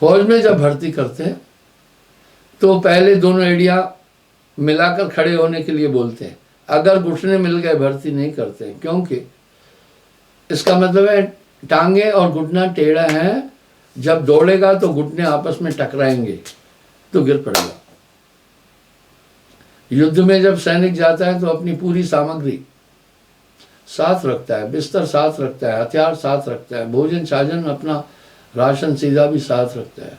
फौज में जब भर्ती करते हैं तो पहले दोनों एड़ियाँ मिलाकर खड़े होने के लिए बोलते हैं। अगर घुटने मिल गए भर्ती नहीं करते हैं, क्योंकि इसका मतलब है टांगे और घुटना टेढ़ा है, जब दौड़ेगा तो घुटने आपस में टकराएंगे तो गिर पड़ेगा। युद्ध में जब सैनिक जाता है तो अपनी पूरी सामग्री साथ रखता है, बिस्तर साथ रखता है, हथियार साथ रखता है, भोजन साजन अपना राशन सीधा भी साथ रखता है।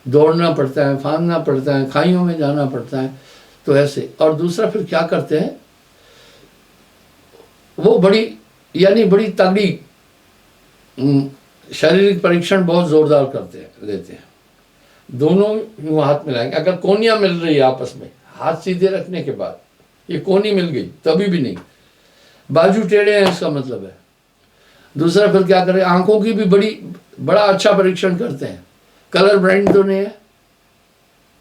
दौड़ना पड़ता है, फांदना पड़ता है, खाइयों में जाना पड़ता है, तो ऐसे। और दूसरा फिर क्या करते हैं, वो बड़ी तगड़ी शारीरिक परीक्षण बहुत जोरदार करते हैं, लेते हैं। दोनों यूं हाथ मिलाएंगे, अगर कोनियां मिल रही है आपस में, हाथ सीधे रखने के बाद ये कोनी मिल गई तभी भी नहीं, बाजू टेढ़े हैं इसका मतलब है। दूसरा फिर क्या करें, आंखों की भी बड़ा अच्छा परीक्षण करते हैं, कलर ब्लाइंड तो नहीं है,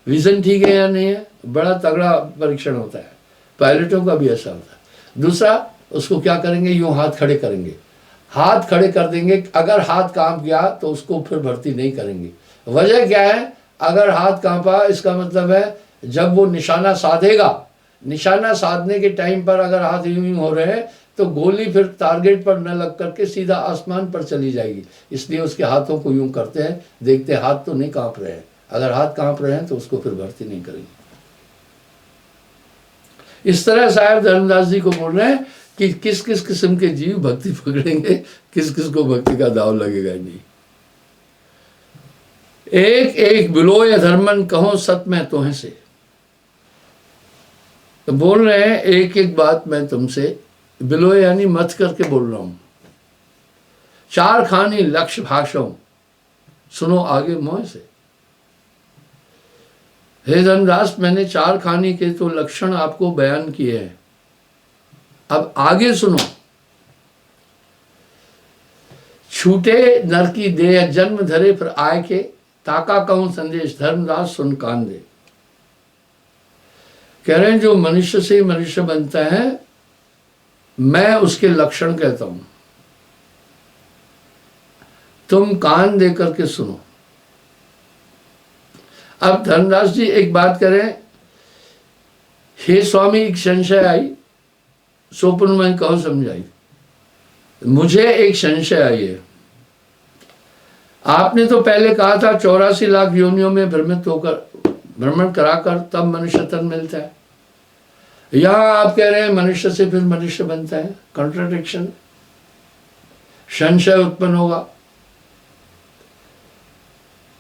विजन ठीक है या नहीं है, बड़ा तगड़ा परीक्षण होता है। पायलटों का भी ऐसा होता है। दूसरा उसको क्या करेंगे, यूं हाथ खड़े करेंगे, हाथ खड़े कर देंगे। अगर हाथ कांप गया तो उसको फिर भर्ती नहीं करेंगे। वजह क्या है, अगर हाथ कांपा इसका मतलब है जब वो निशाना साधेगा, निशाना साधने के टाइम पर अगर हाथ यूं यूं हो रहे हैं तो गोली फिर टारगेट पर न लग करके सीधा आसमान पर चली जाएगी। इसलिए उसके हाथों को यूं करते हैं, देखते हैं हाथ तो नहीं कांप रहे हैं। अगर हाथ कांप रहे हैं तो उसको फिर भर्ती नहीं करेंगे। इस तरह साहब धर्मदास जी को बोल रहे हैं कि किस किस किस्म के जीव भक्ति पकड़ेंगे, किस किस को भक्ति का दाव लगेगा नहीं। एक एक बिलोय धर्मन कहो सत में तोहे से, तो बोल रहे हैं एक एक बात मैं तुमसे, बिलोय यानी मत करके बोल रहा हूं। चार खानी लक्ष्य भाषण सुनो आगे मोह से। हे धर्मदास, मैंने चार खानी के तो लक्षण आपको बयान किए हैं, अब आगे सुनो। छूटे नर की देह जन्म धरे फिर आय के, ताका कहूं संदेश धर्मदास सुन कान दे। कह रहे हैं जो मनुष्य से मनुष्य बनता है मैं उसके लक्षण कहता हूं, तुम कान दे करके सुनो। अब धर्मदास जी एक बात करें, हे स्वामी एक संशय आई, सोपन में कहो समझाई। मुझे एक संशय आई है, आपने तो पहले कहा था 84 लाख योनियों में भ्रमण कराकर तब मनुष्य तन मिलता है। यहां आप कह रहे हैं मनुष्य से फिर मनुष्य बनता है, कॉन्ट्राडिक्शन, संशय उत्पन्न होगा।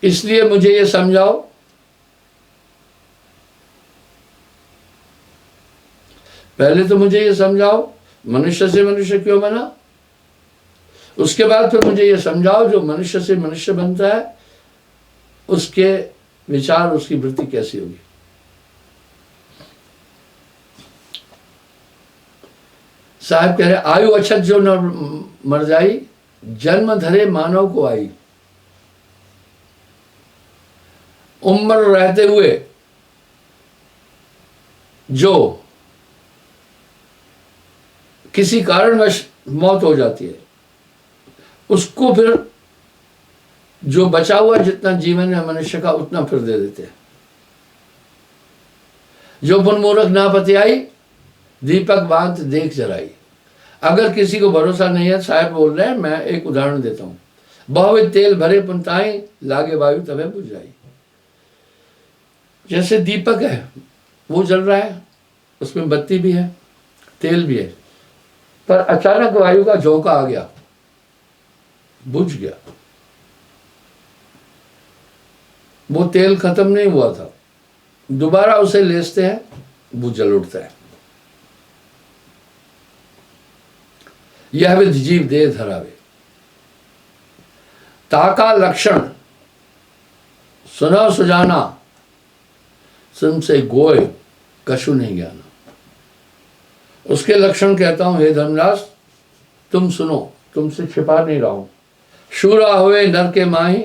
इसलिए मुझे ये समझाओ, पहले तो मुझे ये समझाओ मनुष्य से मनुष्य क्यों बना, उसके बाद फिर मुझे ये समझाओ जो मनुष्य से मनुष्य बनता है उसके विचार, उसकी वृत्ति कैसी होगी। साहब कह रहे आयु अछत जो न मर जाई, जन्म धरे मानव को आई। उम्र रहते हुए जो किसी कारणवश मौत हो जाती है उसको फिर जो बचा हुआ जितना जीवन है मनुष्य का उतना फिर दे देते हैं। जो बुनमूर्ख ना पति आई, दीपक बांध देख जराई। अगर किसी को भरोसा नहीं है, साहब बोल रहे हैं, मैं एक उदाहरण देता हूं। बहुविध तेल भरे पुनताई, लागे वायु तबे बुझ जाई। जैसे दीपक है वो जल रहा है, उसमें बत्ती भी है, तेल भी है, पर अचानक वायु का झोंका आ गया, बुझ गया। वो तेल खत्म नहीं हुआ था, दोबारा उसे लेसते हैं, वो जल उठता है। यह विध जीव देह धरावे, ताका लक्षण सुनो सुजाना, सुन से गोय कछु नहीं ज्ञाना। उसके लक्षण कहता हूं, हे धर्मदास तुम सुनो, तुमसे छिपा नहीं रहा हूं। शूरा हुए नर के माही,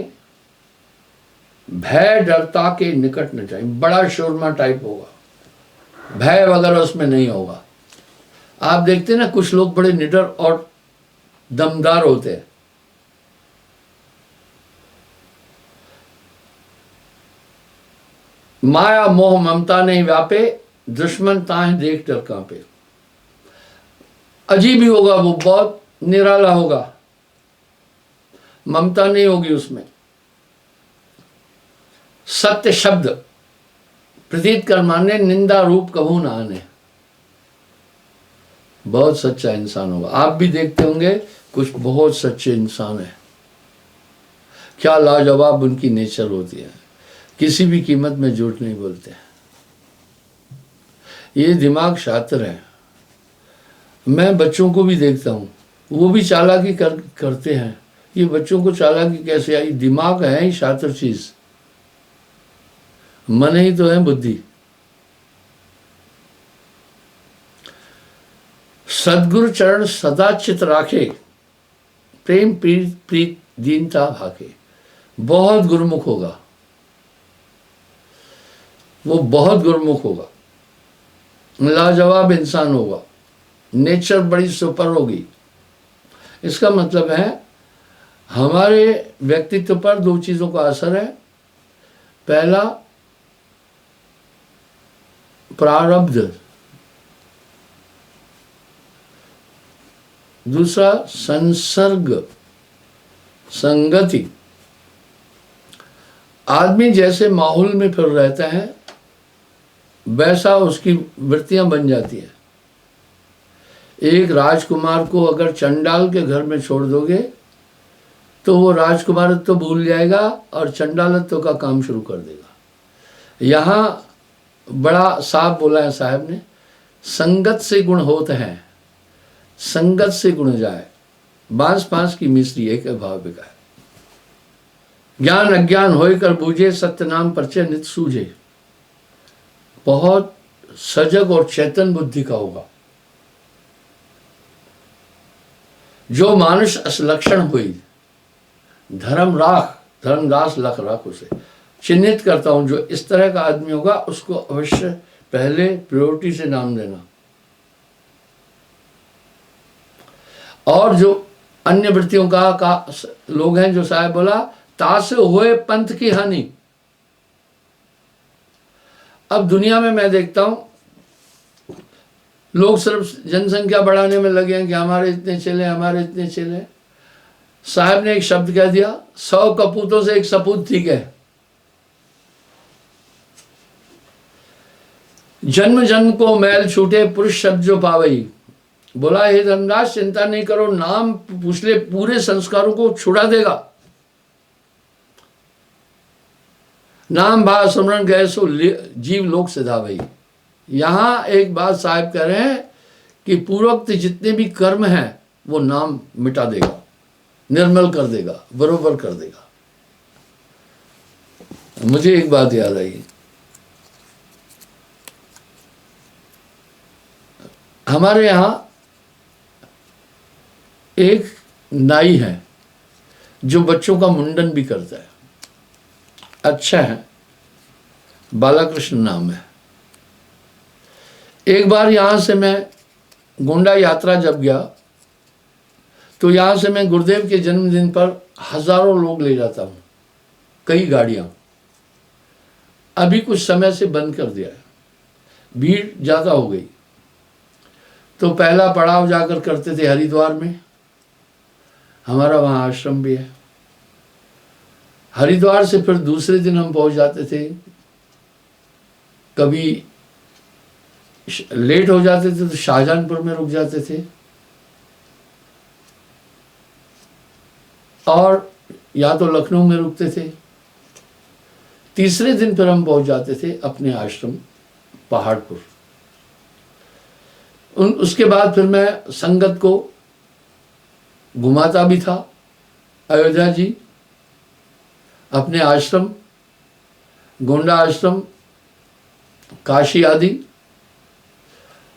भय डरता के निकट न जाए। बड़ा शूरमा टाइप होगा, भय वगैरह उसमें नहीं होगा। आप देखते ना कुछ लोग बड़े निडर और दमदार होते हैं, माया मोह ममता नहीं व्यापे, दुश्मन ताहे देख डर कांपे। अजीब ही होगा वो, बहुत निराला होगा, ममता नहीं होगी उसमें। सत्य शब्द प्रतीत कर माने, निंदा रूप कभू ना आने। बहुत सच्चा इंसान होगा। आप भी देखते होंगे कुछ बहुत सच्चे इंसान हैं, क्या लाजवाब उनकी नेचर होती है, किसी भी कीमत में झूठ नहीं बोलते। ये दिमाग शातिर है। मैं बच्चों को भी देखता हूँ, वो भी चालाकी करते हैं। ये बच्चों को चालाकी कैसे आई? दिमाग है ही शातिर चीज, मन ही तो है बुद्धि। सदगुरु चरण सदा चित राखे, प्रेम प्रीत दीनता भाके। बहुत गुरुमुख होगा वो, बहुत गुरुमुख होगा, लाजवाब इंसान होगा, नेचर बड़ी सुपर होगी। इसका मतलब है हमारे व्यक्तित्व पर दो चीजों का असर है। पहला प्रारब्ध, दूसरा संसर्ग, संगति। आदमी जैसे माहौल में फिर रहता है वैसा उसकी वृत्तियां बन जाती है। एक राजकुमार को अगर चंडाल के घर में छोड़ दोगे तो वो राजकुमारत्व तो भूल जाएगा और चंडालत्व का काम शुरू कर देगा। यहाँ बड़ा साफ बोला है साहब ने, संगत से गुण होते हैं, संगत से गुण जाए, बांस बांस की मिश्री एक भाव बिकाए। ज्ञान अज्ञान होय कर बूझे, सत्य नाम परचय नित सूझे। बहुत सजग और चेतन बुद्धि का होगा। जो मानुष असलक्षण हुई, धर्मदास लख राख उसे। चिन्हित करता हूं, जो इस तरह का आदमी होगा उसको अवश्य पहले प्रायोरिटी से नाम देना। और जो अन्य वृत्तियों का लोग हैं, जो साहब बोला तासे होए पंथ की हानि। अब दुनिया में मैं देखता हूं लोग सिर्फ जनसंख्या बढ़ाने में लगे हैं कि हमारे इतने चले, हमारे इतने चले। साहब ने एक शब्द कह दिया, 100 कपूतों से एक सपूत ठीक है। जन्म जन्म को मैल छूटे, पुरुष शब्द जो पावई। बोला हे धर्मदास चिंता नहीं करो, नाम पूछ ले, पूरे संस्कारों को छुड़ा देगा। नाम भाव सुमरण गए सो जीव लोक सिधा भई। यहां एक बात साहब कह रहे हैं कि पूर्वोक्त जितने भी कर्म हैं वो नाम मिटा देगा, निर्मल कर देगा, बरोबर कर देगा। मुझे एक बात याद आई, हमारे यहां एक नाई है जो बच्चों का मुंडन भी करता है, अच्छा है, बालाकृष्ण नाम है। एक बार यहां से मैं गोंडा यात्रा जब गया तो यहां से मैं गुरुदेव के जन्मदिन पर हजारों लोग ले जाता हूं, कई गाड़ियां। अभी कुछ समय से बंद कर दिया है, भीड़ ज्यादा हो गई। तो पहला पड़ाव जाकर करते थे हरिद्वार में, हमारा वहां आश्रम भी है। हरिद्वार से फिर दूसरे दिन हम पहुंच जाते थे, कभी लेट हो जाते थे तो शाहजहानपुर में रुक जाते थे, और या तो लखनऊ में रुकते थे। तीसरे दिन फिर हम पहुंच जाते थे अपने आश्रम पहाड़पुर। उसके बाद फिर मैं संगत को घुमाता भी था, अयोध्या जी, अपने आश्रम, गोंडा आश्रम, काशी आदि,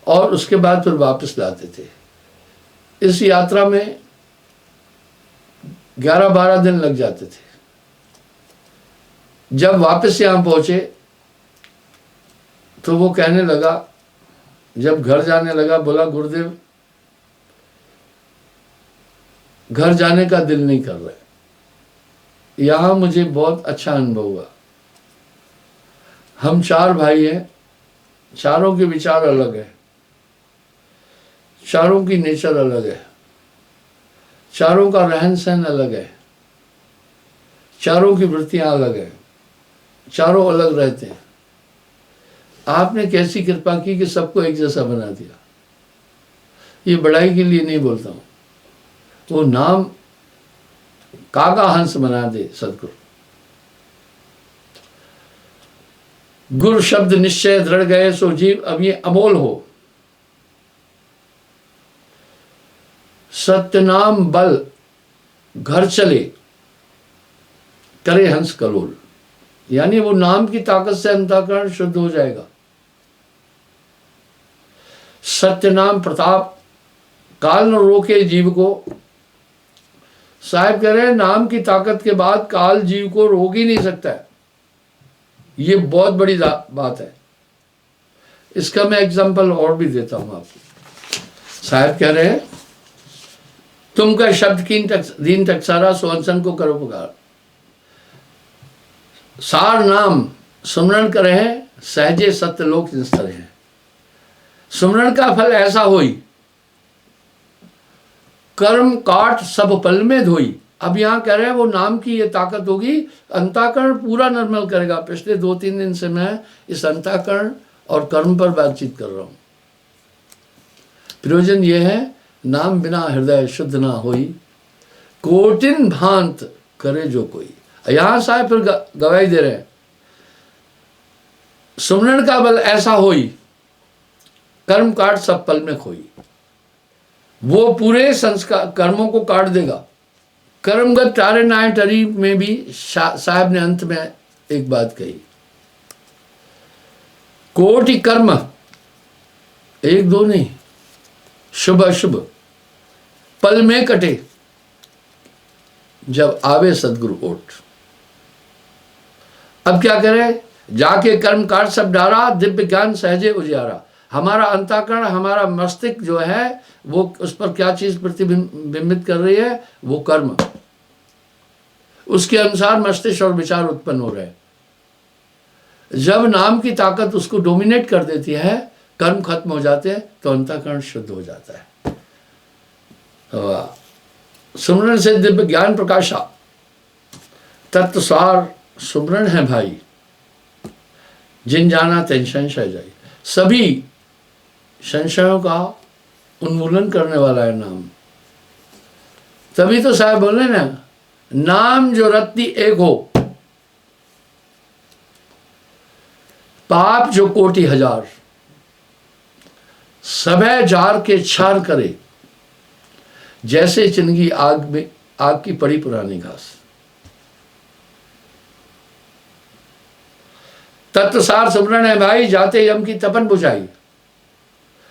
और उसके बाद फिर वापस लाते थे। इस यात्रा में 11-12 दिन लग जाते थे। जब वापस यहां पहुंचे तो वो कहने लगा, जब घर जाने लगा, बोला गुरुदेव घर जाने का दिल नहीं कर रहा। यहां मुझे बहुत अच्छा अनुभव हुआ। हम 4 भाई हैं, चारों के विचार अलग है, चारों की नेचर अलग है, चारों का रहन सहन अलग है, चारों की वृत्तियां अलग है, चारों अलग रहते हैं। आपने कैसी कृपा की कि सबको एक जैसा बना दिया। ये बड़ाई के लिए नहीं बोलता हूं, वो नाम कागा हंस बना दे सदगुरु। गुरु शब्द निश्चय दृढ़ गए सो जीव, अब ये अमोल हो। सत्यनाम बल घर चले, करे हंस कलोल। यानी वो नाम की ताकत से अंतःकरण शुद्ध हो जाएगा। सत्यनाम प्रताप काल न रोके जीव को। साहब कह रहे हैं नाम की ताकत के बाद काल जीव को रोक ही नहीं सकता है। ये बहुत बड़ी बात है। इसका मैं एग्जांपल और भी देता हूं आपको। साहब कह रहे हैं तुम का शब्द कीन दीन टकसारा सोहनसन को करो पुकार। सार नाम सुमरण करे हैं सहजे सत्य लोक निस्तर है। सुमरण का फल ऐसा होई कर्म काट सब पल में धोई। अब यहां कह रहे हैं वो नाम की ये ताकत होगी, अंतःकरण पूरा निर्मल करेगा। पिछले 2-3 दिन से मैं इस अंतःकरण और कर्म पर बातचीत कर रहा हूं। प्रयोजन ये है नाम बिना हृदय शुद्ध ना होई, कोटिन भांत करे जो कोई। यहां साहब फिर गवाही दे रहे हैं सुमरण का बल ऐसा होई कर्म काट सब पल में खोई। वो पूरे संस्कार कर्मों को काट देगा। कर्मगत टारे नाय टरी में भी साहब ने अंत में एक बात कही, कोटि कर्म 1-2 नहीं, शुभ अशुभ पल में कटे जब आवे सदगुरु ओट। अब क्या करे, जाके कर्म काट सब डारा, दिव्य ज्ञान सहजे उजियारा। हमारा अंतःकरण, हमारा मस्तिष्क जो है वो उस पर क्या चीज प्रतिबिंबित कर रही है, वो कर्म। उसके अनुसार मस्तिष्क और विचार उत्पन्न हो रहे हैं। जब नाम की ताकत उसको डोमिनेट कर देती है, कर्म खत्म हो जाते हैं, तो अंतःकरण शुद्ध हो जाता है। सुमरण से दिव्य ज्ञान प्रकाशा। तत्वसार सुमरण है भाई, जिन जाना तेन संशय जाई। सभी संशयों का उन्मूलन करने वाला है नाम। तभी तो साहब बोले ना, नाम जो रत्ती एक हो, पाप जो कोटि हजार, सभे जार के छार करे, जैसे चिनगी आग में आग की पड़ी पुरानी घास। तत्वसार सुमरण है भाई, जाते यम की तपन बुझाई।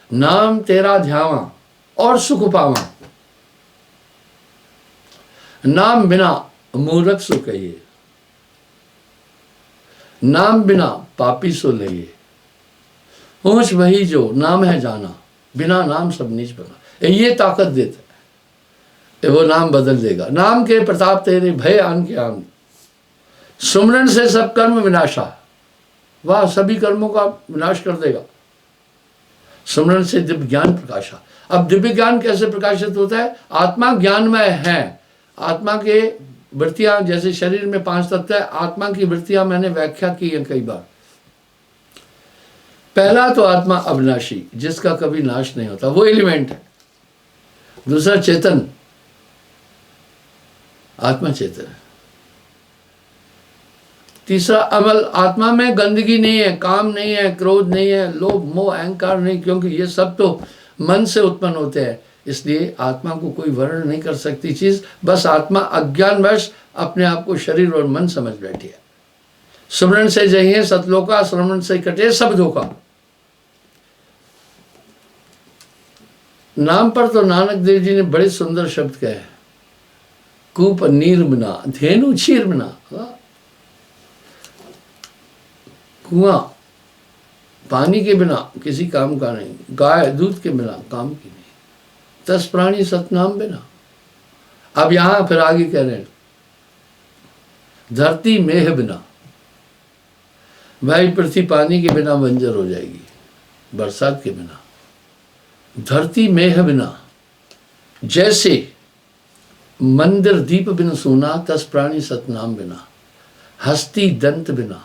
नाम तेरा ध्यावा और सुख पावा, नाम बिना मूर्ख सो कहिए, नाम बिना पापी सो लइए। ऊंच वही जो नाम है जाना, बिना नाम सब नीच बना। ये ताकत देता है, वो नाम बदल देगा। नाम के प्रताप तेरे भय आन के आन, सुमरण से सब कर्म विनाशा। वह सभी कर्मों का विनाश कर देगा। सुमरण से दिव्य ज्ञान प्रकाशा। अब दिव्य ज्ञान कैसे प्रकाशित होता है? आत्मा ज्ञानमय है। आत्मा के वृत्तियां, जैसे शरीर में 5 तत्व है, आत्मा की वृत्तियां मैंने व्याख्या की है कई बार। पहला तो आत्मा अविनाशी, जिसका कभी नाश नहीं होता, वो एलिमेंट है। दूसरा चेतन, आत्मा चेतन है। तीसरा अमल, आत्मा में गंदगी नहीं है, काम नहीं है, क्रोध नहीं है, लोभ मोह अहंकार नहीं, क्योंकि ये सब तो मन से उत्पन्न होते हैं। इसलिए आत्मा को कोई वर्ण नहीं कर सकती चीज। बस आत्मा अज्ञानवश अपने आप को शरीर और मन समझ बैठी है। सुमरण से जहिए सतलोका, श्रवण से कटे सब धोखा। नाम पर तो नानक देव जी ने बड़े सुंदर शब्द कहे, कूप नीर बिना धेनु क्षीर बिना। कुआं पानी के बिना किसी काम का नहीं, गाय दूध के बिना काम की नहीं, 10 प्राणी सतनाम बिना। अब यहां फिर आगे कह रहे हैं, धरती मेह बिना, भाई पृथ्वी पानी के बिना बंजर हो जाएगी, बरसात के बिना, धरती मेह बिना, जैसे मंदिर दीप बिन सूना, तस प्राणी सतनाम बिना, हस्ती दंत बिना,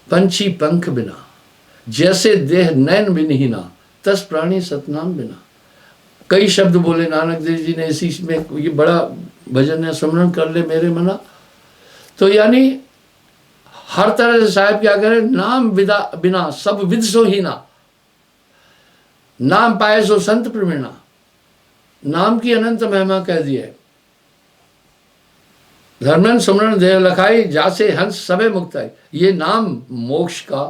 पंछी पंख बिना, जैसे देह नैन बिनहीना, तस प्राणी सतनाम बिना। कई शब्द बोले नानक देव जी ने इसी में, ये बड़ा भजन है, सुमरन कर ले मेरे मना। तो यानी हर तरह से साहब क्या करें, नाम विदा बिना सब विद सो ही ना, नाम पाए सो संत प्रवीणा। नाम की अनंत महिमा कह दी है। धर्मन सुमरन देह लखाई, जासे हंस सबे मुक्त है। ये नाम मोक्ष का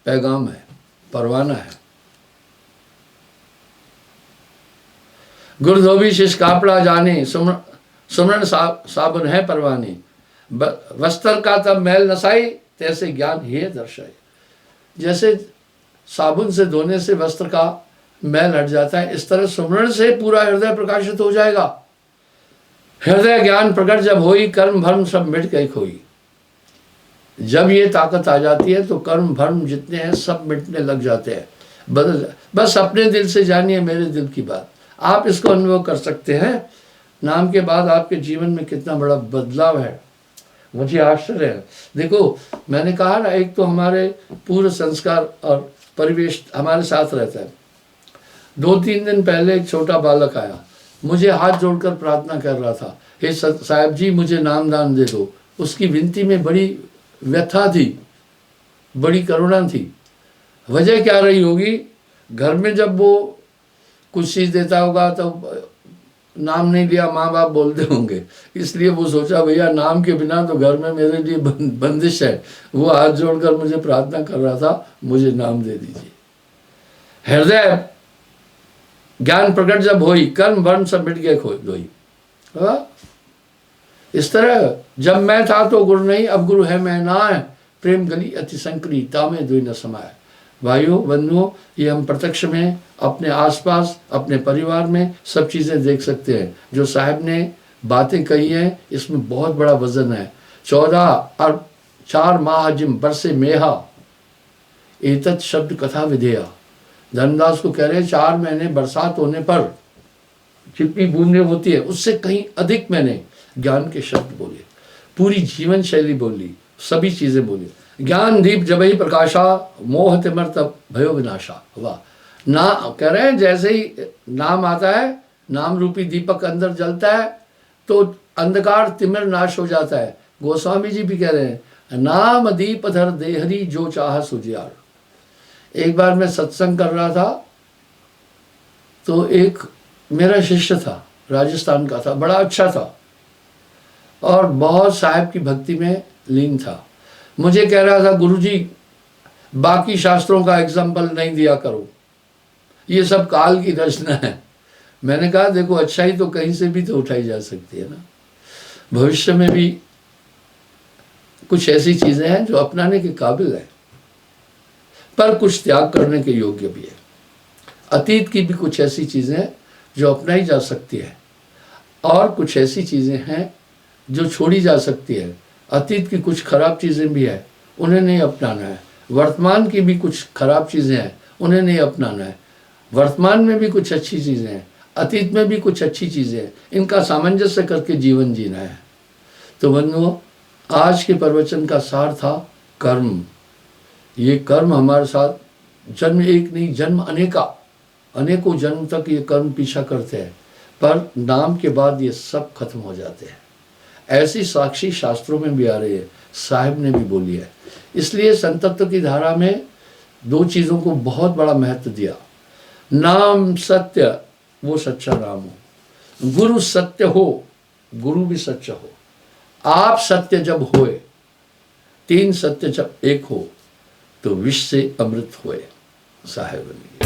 पैगाम है, परवाना है। गुरु धोबी शिष कापड़ा जाने, सुमरन साबुन है परवानी, वस्त्र का तब मैल नसाई, तैसे ज्ञान ही दर्शाई। जैसे साबुन से धोने से वस्त्र का मैल हट जाता है, इस तरह सुमरण से पूरा हृदय प्रकाशित हो जाएगा। हृदय ज्ञान प्रकट जब होई, कर्म भर्म सब मिट गए खोई। जब ये ताकत आ जाती है तो कर्म भर्म जितने हैं सब मिटने लग जाते हैं, बदल। बस अपने दिल से जानिए मेरे दिल की बात, आप इसको अनुभव कर सकते हैं। नाम के बाद आपके जीवन में कितना बड़ा बदलाव है, मुझे आश्चर्य है। देखो मैंने कहा ना, एक तो हमारे पूर्व संस्कार और परिवेश हमारे साथ रहता है। 2-3 दिन पहले एक छोटा बालक आया, मुझे हाथ जोड़कर प्रार्थना कर रहा था, हे साहब जी मुझे नाम दान दे दो। उसकी विनती में बड़ी व्यथा थी, बड़ी करुणा थी। वजह क्या रही होगी, घर में जब वो कुछ चीज़ देता होगा तो नाम नहीं लिया, माँ बाप बोलते होंगे, इसलिए वो सोचा भैया नाम के बिना तो घर में मेरे लिए बंदिश है। वो हाथ जोड़कर मुझे प्रार्थना कर रहा था, मुझे नाम दे दीजिए। हृदय ज्ञान प्रकट जब होई, कर्म वर्म सब मिट गए खोई। इस तरह जब मैं था तो गुरु नहीं, अब गुरु है मैं ना है, प्रेम गली अति संकरी, तामे दुई न समाये। भाइयों बंधुओं, ये हम प्रत्यक्ष में अपने आसपास अपने परिवार में सब चीज़ें देख सकते हैं। जो साहब ने बातें कही हैं इसमें बहुत बड़ा वजन है। 14 और 4 माह जिम बरसे मेहा, एतत् शब्द कथा विधेया। धर्मदास को कह रहे हैं 4 महीने बरसात होने पर जितनी बूंदें होती है उससे कहीं अधिक मैंने ज्ञान के शब्द बोले, पूरी जीवन शैली बोली, सभी चीज़ें बोली। ज्ञान दीप जब ही प्रकाशा, मोह तिमर तब भयो विनाशा। वाह, ना कह रहे हैं जैसे ही नाम आता है, नाम रूपी दीपक अंदर जलता है तो अंधकार तिमिर नाश हो जाता है। गोस्वामी जी भी कह रहे हैं, नाम दीप धर देहरी जो चाह सुजियार। एक बार मैं सत्संग कर रहा था तो एक मेरा शिष्य था, राजस्थान का था, बड़ा अच्छा था और बहुत साहब की भक्ति में लीन था। मुझे कह रहा था गुरुजी बाकी शास्त्रों का एग्जाम्पल नहीं दिया करो, ये सब काल की रचना है। मैंने कहा देखो अच्छाई तो कहीं से भी तो उठाई जा सकती है ना, भविष्य में भी कुछ ऐसी चीज़ें हैं जो अपनाने के काबिल है, पर कुछ त्याग करने के योग्य भी है। अतीत की भी कुछ ऐसी चीज़ें हैं जो अपनाई जा सकती है और कुछ ऐसी चीज़ें हैं जो छोड़ी जा सकती है। अतीत की कुछ खराब चीज़ें भी हैं, उन्हें नहीं अपनाना है। वर्तमान की भी कुछ खराब चीज़ें हैं, उन्हें नहीं अपनाना है। वर्तमान में भी कुछ अच्छी चीज़ें हैं, अतीत में भी कुछ अच्छी चीज़ें हैं, इनका सामंजस्य करके जीवन जीना है। तो बंधुओं, आज के प्रवचन का सार था कर्म। ये कर्म हमारे साथ जन्म एक नहीं, जन्म अनेकों जन्म तक ये कर्म पीछा करते हैं, पर नाम के बाद ये सब खत्म हो जाते हैं। ऐसी साक्षी शास्त्रों में भी आ रही है, साहिब ने भी बोली है। इसलिए संतत्व की धारा में 2 चीज़ों को बहुत बड़ा महत्व दिया। नाम सत्य, वो सच्चा नाम हो। गुरु सत्य हो, गुरु भी सच्चा हो। आप सत्य जब होए, 3 सत्य जब एक हो तो विश्व से अमृत होए। साहिब बनिए।